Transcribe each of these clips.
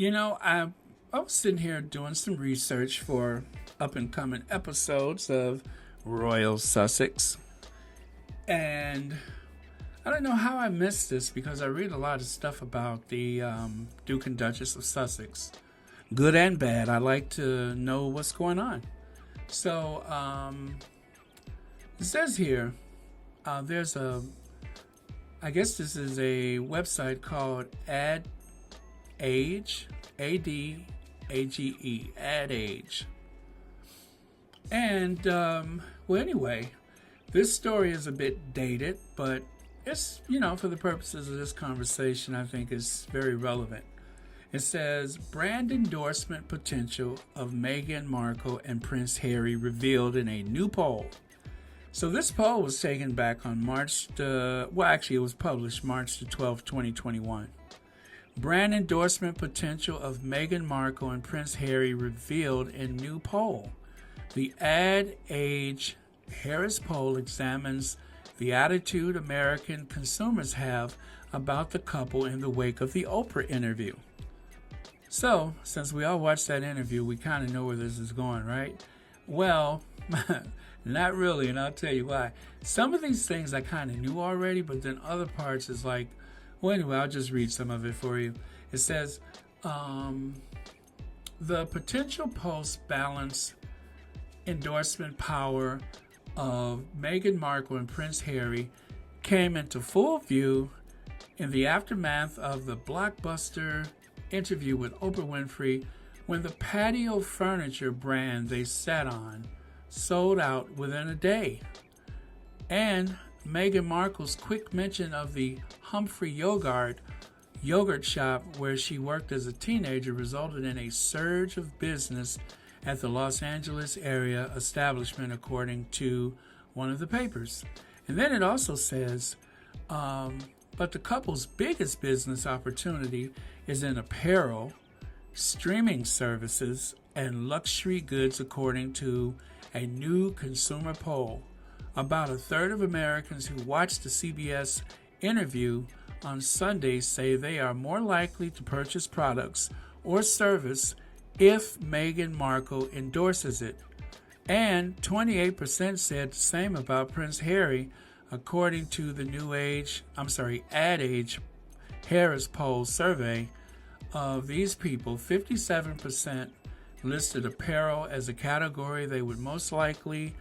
I was sitting here doing some research for up and coming episodes of Royal Sussex, and I don't know how I missed this because I read a lot of stuff about the Duke and Duchess of Sussex, good and bad. I like to know what's going on. So it says here, there's I guess this is a website called Ad Age, ADAGE, Ad Age. And, anyway, this story is a bit dated, but it's, for the purposes of this conversation, I think it's very relevant. It says, brand endorsement potential of Meghan Markle and Prince Harry revealed in a new poll. So this poll was taken back on it was published March the 12th, 2021. Brand endorsement potential of Meghan Markle and Prince Harry revealed in new poll. The Ad Age Harris poll examines the attitude American consumers have about the couple in the wake of the Oprah interview. So, since we all watched that interview, we kind of know where this is going, right? Well, not really, and I'll tell you why. Some of these things I kind of knew already, but then other parts is like, well, anyway, I'll just read some of it for you. It says, the potential post-balance endorsement power of Meghan Markle and Prince Harry came into full view in the aftermath of the blockbuster interview with Oprah Winfrey, when the patio furniture brand they sat on sold out within a day. And Meghan Markle's quick mention of the Humphrey yogurt shop where she worked as a teenager resulted in a surge of business at the Los Angeles area establishment, according to one of the papers. And then it also says, but the couple's biggest business opportunity is in apparel, streaming services, and luxury goods, according to a new consumer poll. About a third of Americans who watched the CBS interview on Sunday say they are more likely to purchase products or service if Meghan Markle endorses it. And 28% said the same about Prince Harry, according to the Ad Age Harris poll survey. Of these people, 57% listed apparel as a category they would most likely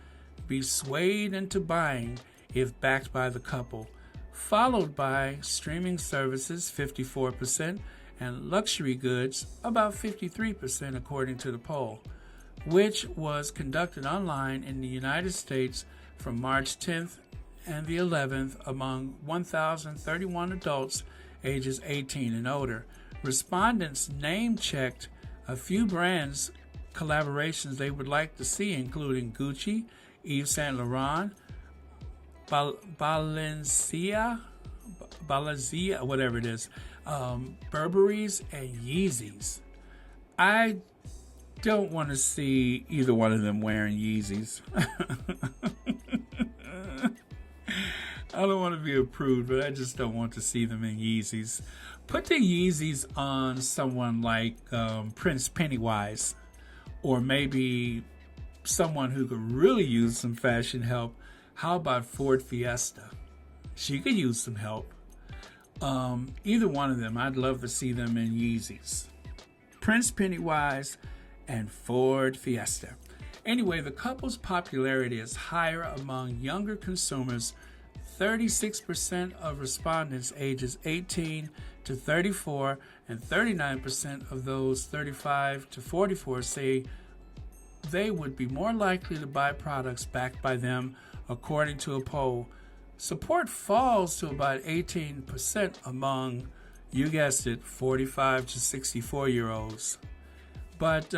be swayed into buying if backed by the couple, followed by streaming services, 54%, and luxury goods, about 53%, according to the poll, which was conducted online in the United States from March 10th and the 11th among 1,031 adults ages 18 and older. Respondents name-checked a few brands collaborations they would like to see, including Gucci, Yves Saint Laurent, Balenciaga, whatever it is, Burberry's, and Yeezys. I don't want to see either one of them wearing Yeezys. I don't want to be a prude, but I just don't want to see them in Yeezys. Put the Yeezys on someone like Prince Pennywise, or maybe someone who could really use some fashion help. How about Ford Fiesta? She could use some help. Either one of them, I'd love to see them in Yeezys. Prince Pennywise and Ford Fiesta. Anyway, the couple's popularity is higher among younger consumers. 36% of respondents ages 18 to 34 and 39% of those 35 to 44 say they would be more likely to buy products backed by them, according to a poll. Support falls to about 18% among, you guessed it, 45 to 64-year-olds. But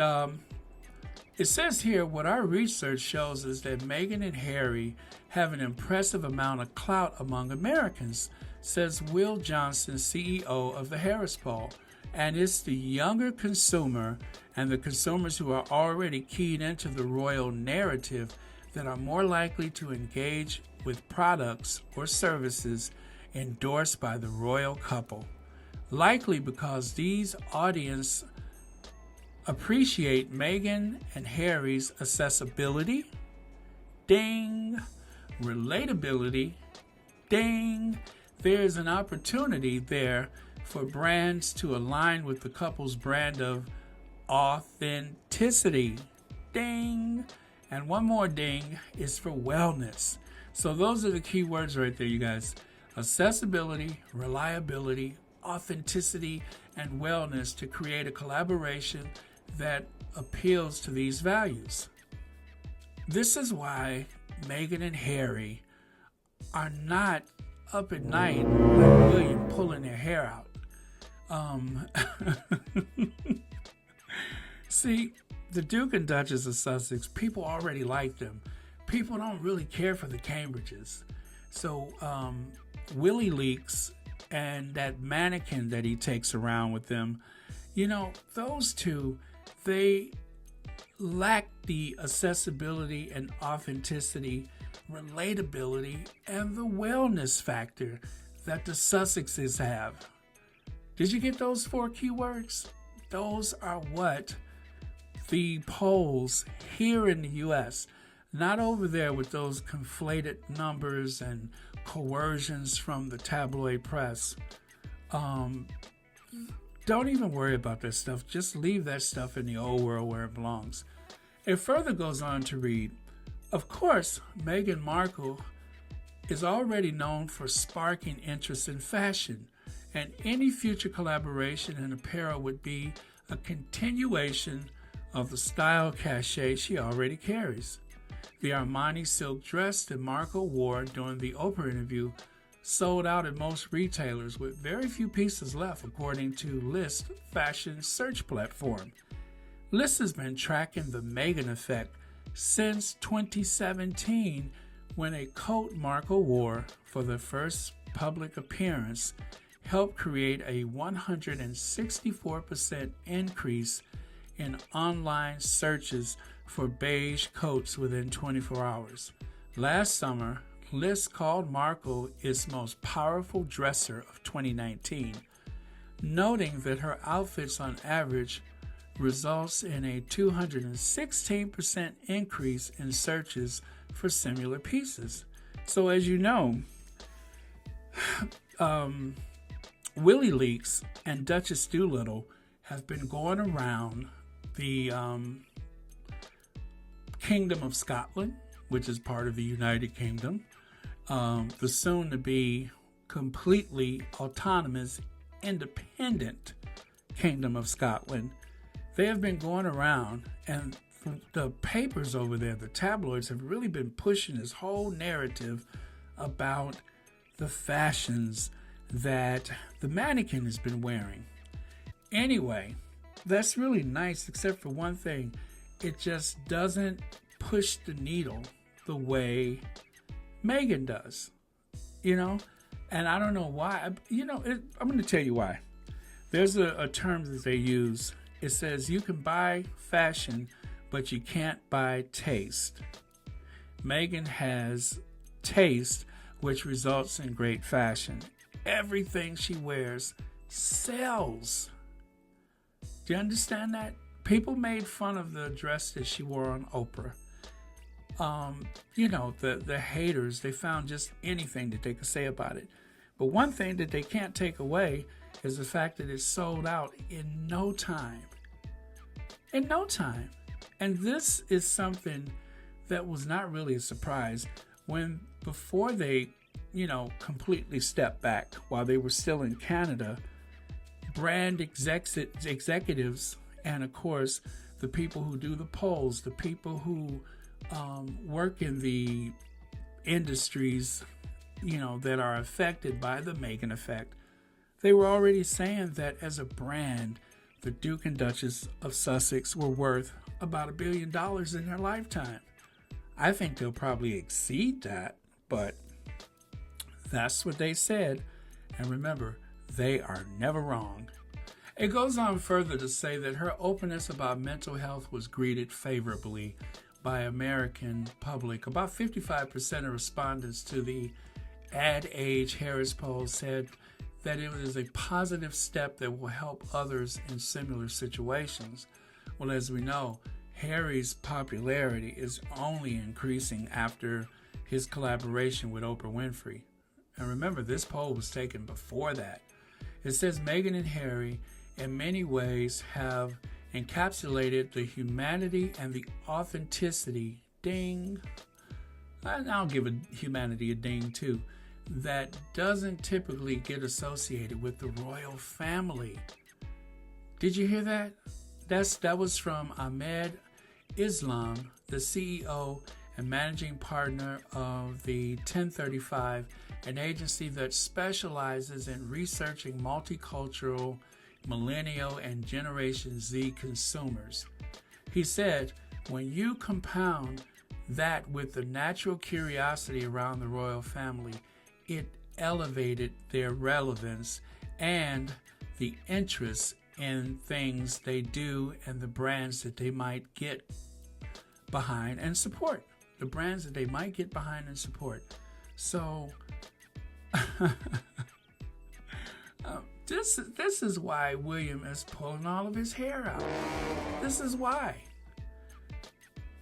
it says here, what our research shows is that Meghan and Harry have an impressive amount of clout among Americans, says Will Johnson, CEO of the Harris poll. And it's the younger consumer and the consumers who are already keyed into the royal narrative that are more likely to engage with products or services endorsed by the royal couple. Likely because these audience appreciate Meghan and Harry's accessibility, ding, relatability, ding. There's an opportunity there for brands to align with the couple's brand of authenticity, ding. And one more ding is for wellness. So those are the key words right there, you guys. Accessibility, reliability, authenticity, and wellness to create a collaboration that appeals to these values. This is why Meghan and Harry are not up at night like William pulling their hair out. See, the Duke and Duchess of Sussex, people already like them. People don't really care for the Cambridges. So Willie Leaks and that mannequin that he takes around with them, those two, they lack the accessibility and authenticity, relatability, and the wellness factor that the Sussexes have. Did you get those 4 keywords? Those are what the polls here in the U.S., not over there with those conflated numbers and coercions from the tabloid press. Don't even worry about that stuff. Just leave that stuff in the old world where it belongs. It further goes on to read, of course, Meghan Markle is already known for sparking interest in fashion, and any future collaboration in apparel would be a continuation of the style cachet she already carries. The Armani silk dress that Markle wore during the Oprah interview sold out at most retailers with very few pieces left, according to Lyst fashion search platform. Lyst has been tracking the Meghan effect since 2017, when a coat Markle wore for the first public appearance helped create a 164% increase in online searches for beige coats within 24 hours. Last summer, Lyst called Markle its most powerful dresser of 2019, noting that her outfits on average results in a 216% increase in searches for similar pieces. So as you know, Willie Leaks and Duchess Doolittle have been going around the Kingdom of Scotland, which is part of the United Kingdom, the soon-to-be completely autonomous, independent Kingdom of Scotland. They have been going around, and the papers over there, the tabloids, have really been pushing this whole narrative about the fashions that the mannequin has been wearing. Anyway, that's really nice, except for one thing. It just doesn't push the needle the way Meghan does, and I don't know why. I'm going to tell you why. There's a term that they use. It says you can buy fashion, but you can't buy taste. Meghan has taste, which results in great fashion. Everything she wears sells. Do you understand that? People made fun of the dress that she wore on Oprah. The haters, they found just anything that they could say about it. But one thing that they can't take away is the fact that it sold out in no time. In no time. And this is something that was not really a surprise before they, completely stepped back while they were still in Canada. Brand executives and, of course, the people who do the polls, the people who work in the industries, that are affected by the Meghan effect, they were already saying that as a brand, the Duke and Duchess of Sussex were worth about $1 billion in their lifetime. I think they'll probably exceed that, but that's what they said. And remember, they are never wrong. It goes on further to say that her openness about mental health was greeted favorably by American public. About 55% of respondents to the Ad Age Harris poll said that it is a positive step that will help others in similar situations. Well, as we know, Harry's popularity is only increasing after his collaboration with Oprah Winfrey. And remember, this poll was taken before that. It says Meghan and Harry, in many ways, have encapsulated the humanity and the authenticity, ding, and I'll give humanity a ding too, that doesn't typically get associated with the royal family. Did you hear that? That was from Ahmed Islam, the CEO and managing partner of the 1035, an agency that specializes in researching multicultural, millennial, and Generation Z consumers. He said, when you compound that with the natural curiosity around the royal family, it elevated their relevance and the interest in things they do and the brands that they might get behind and support. The brands that they might get behind and support. So, this is why William is pulling all of his hair out. This is why.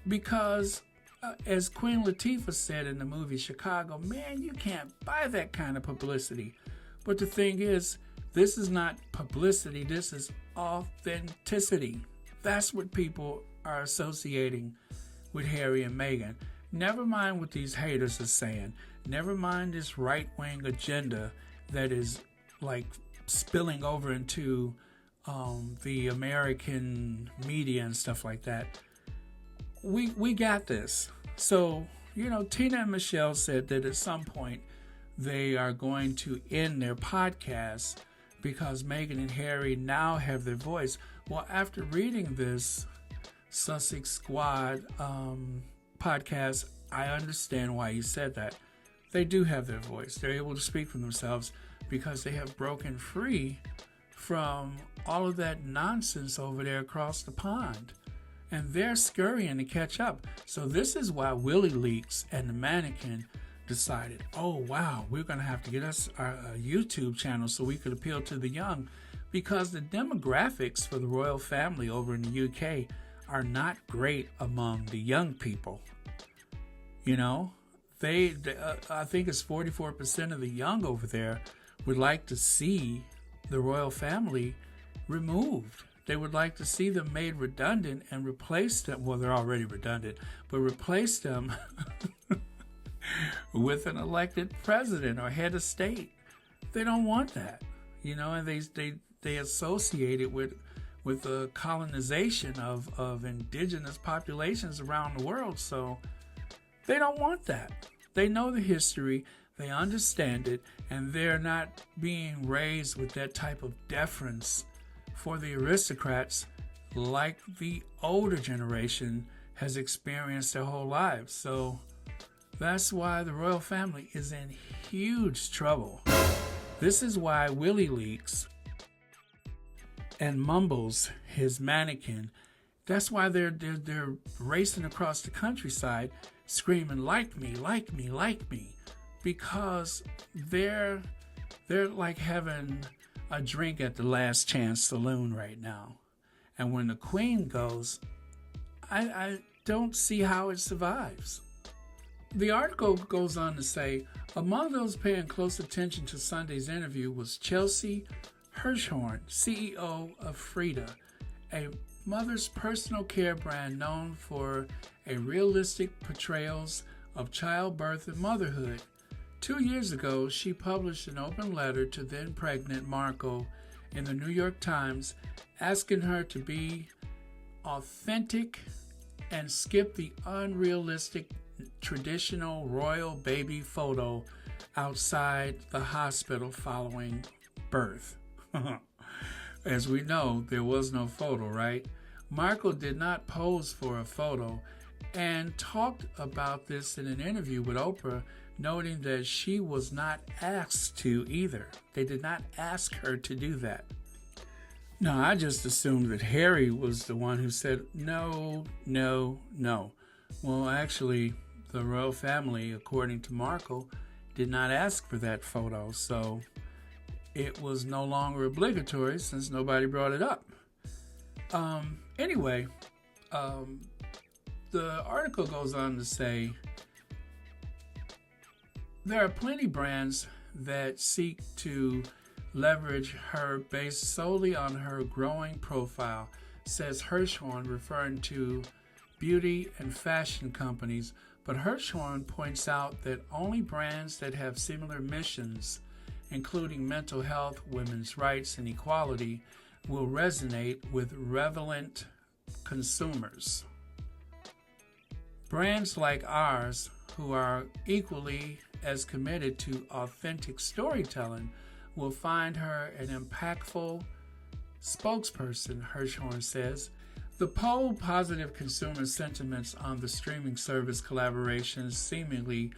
Because, as Queen Latifah said in the movie Chicago, man, you can't buy that kind of publicity. But the thing is, this is not publicity, this is authenticity. That's what people are associating with Harry and Meghan. Never mind what these haters are saying. Never mind this right-wing agenda that is like spilling over into the American media and stuff like that. We got this. So, Tina and Michelle said that at some point they are going to end their podcast because Meghan and Harry now have their voice. Well, after reading this Sussex Squad podcast, I understand why you said that. They do have their voice. They're able to speak for themselves because they have broken free from all of that nonsense over there across the pond. And they're scurrying to catch up. So this is why Willie Leaks and the Mannequin decided, oh wow, we're going to have to get us a YouTube channel so we could appeal to the young, because the demographics for the royal family over in the UK are not great among the young people. I think it's 44% of the young over there would like to see the royal family removed. They would like to see them made redundant and replace them. Well, they're already redundant, but replace them with an elected president or head of state. They don't want that, and they associate it with the colonization of indigenous populations around the world. So they don't want that. They know the history, they understand it, and they're not being raised with that type of deference for the aristocrats like the older generation has experienced their whole lives. So that's why the royal family is in huge trouble. This is why Willie Leaks and Mumbles, his mannequin, that's why they're racing across the countryside screaming, like me, like me, like me, because they're like having a drink at the Last Chance Saloon right now. And when the Queen goes, I don't see how it survives. The article goes on to say, among those paying close attention to Sunday's interview was Chelsea Hirschhorn, CEO of Frida, a mother's personal care brand known for a realistic portrayals of childbirth and motherhood. 2 years ago, she published an open letter to then pregnant Markle in the New York Times, asking her to be authentic and skip the unrealistic traditional royal baby photo outside the hospital following birth. As we know, there was no photo, right? Markle did not pose for a photo and talked about this in an interview with Oprah, noting that she was not asked to either. They did not ask her to do that. No, I just assumed that Harry was the one who said, no, no, no. Well, actually, the royal family, according to Markle, did not ask for that photo, so it was no longer obligatory since nobody brought it up. Anyway, the article goes on to say there are plenty brands that seek to leverage her based solely on her growing profile, says Hirschhorn, referring to beauty and fashion companies. But Hirschhorn points out that only brands that have similar missions, including mental health, women's rights, and equality, will resonate with relevant consumers. Brands like ours, who are equally as committed to authentic storytelling, will find her an impactful spokesperson, Hirschhorn says. The poll positive consumer sentiments on the streaming service collaborations seemingly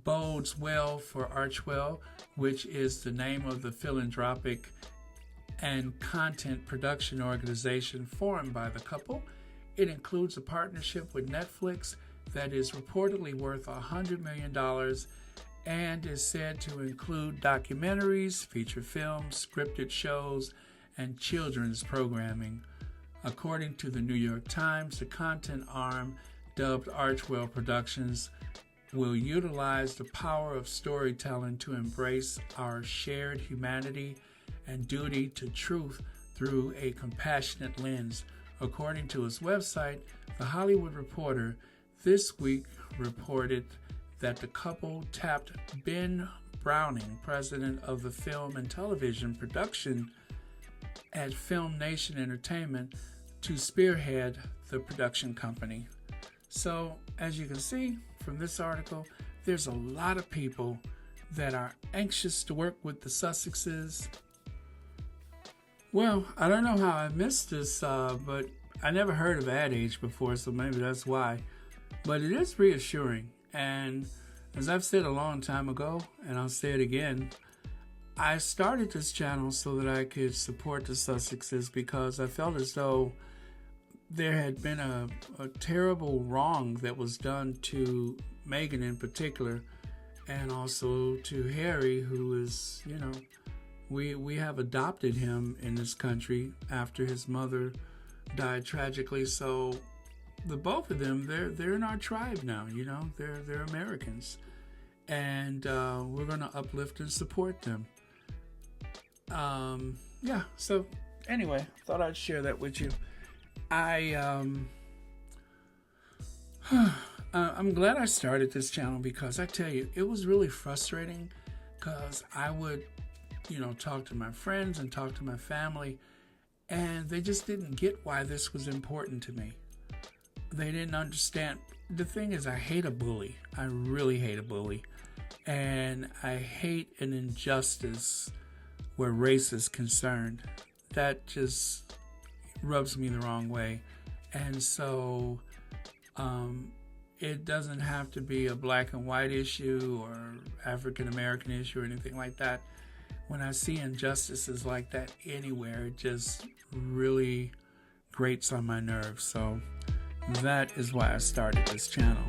bodes well for Archwell, which is the name of the philanthropic and content production organization formed by the couple. It includes a partnership with Netflix that is reportedly worth $100 million and is said to include documentaries, feature films, scripted shows, and children's programming. According to the New York Times, the content arm, dubbed Archwell Productions, will utilize the power of storytelling to embrace our shared humanity and duty to truth through a compassionate lens. According to its website, The Hollywood Reporter this week reported that the couple tapped Ben Browning, president of the film and television production at Film Nation Entertainment, to spearhead the production company. So, as you can see from this article, there's a lot of people that are anxious to work with the Sussexes. Well, I don't know how I missed this, but I never heard of Ad Age before, so maybe that's why. But it is reassuring, and as I've said a long time ago, and I'll say it again, I started this channel so that I could support the Sussexes because I felt as though there had been a terrible wrong that was done to Meghan in particular, and also to Harry, who is, we have adopted him in this country after his mother died tragically. So the both of them, they're in our tribe now. They're Americans, and we're going to uplift and support them. So anyway, thought I'd share that with you. I'm glad I started this channel because I tell you, it was really frustrating because I would, talk to my friends and talk to my family, and they just didn't get why this was important to me. They didn't understand. The thing is, I hate a bully. I really hate a bully. And I hate an injustice where race is concerned. That just rubs me the wrong way. And so it doesn't have to be a black and white issue or African American issue or anything like that. When I see injustices like that anywhere, it just really grates on my nerves. So that is why I started this channel.